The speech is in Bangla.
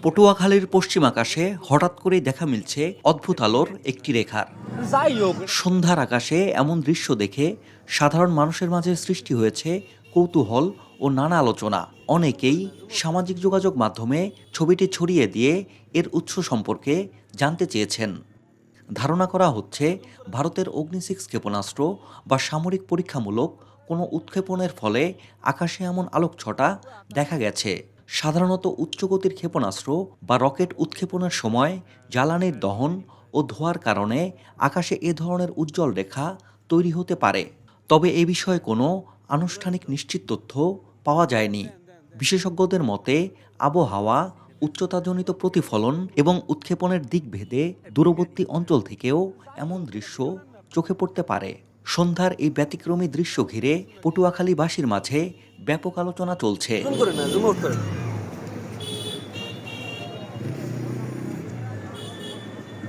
পটুয়াখালীর পশ্চিম আকাশে হঠাৎ করেই দেখা মিলছে অদ্ভুত আলোর একটি রেখার। সন্ধ্যার আকাশে এমন দৃশ্য দেখে সাধারণ মানুষের মাঝে সৃষ্টি হয়েছে কৌতূহল ও নানা আলোচনা। অনেকেই সামাজিক যোগাযোগ মাধ্যমে ছবিটি ছড়িয়ে দিয়ে এর উৎস সম্পর্কে জানতে চেয়েছেন। ধারণা করা হচ্ছে ভারতের অগ্নি-6 ক্ষেপণাস্ত্র বা সামরিক পরীক্ষামূলক কোনো উৎক্ষেপণের ফলে আকাশে এমন আলোকছটা দেখা গেছে। সাধারণত উচ্চগতির ক্ষেপণাস্ত্র বা রকেট উৎক্ষেপণের সময় জ্বালানির দহন ও ধোঁয়ার কারণে আকাশে এ ধরনের উজ্জ্বল রেখা তৈরি হতে পারে। তবে এ বিষয়ে কোনো আনুষ্ঠানিক নিশ্চিত তথ্য পাওয়া যায়নি। বিশেষজ্ঞদের মতে আবহাওয়া, উচ্চতাজনিত প্রতিফলন এবং উৎক্ষেপণের দিক ভেদে দূরবর্তী অঞ্চল থেকেও এমন দৃশ্য চোখে পড়তে পারে। সন্ধ্যার এই ব্যতিক্রমী দৃশ্য ঘিরে পটুয়াখালীবাসীর মাঝে ব্যাপক আলোচনা চলছে।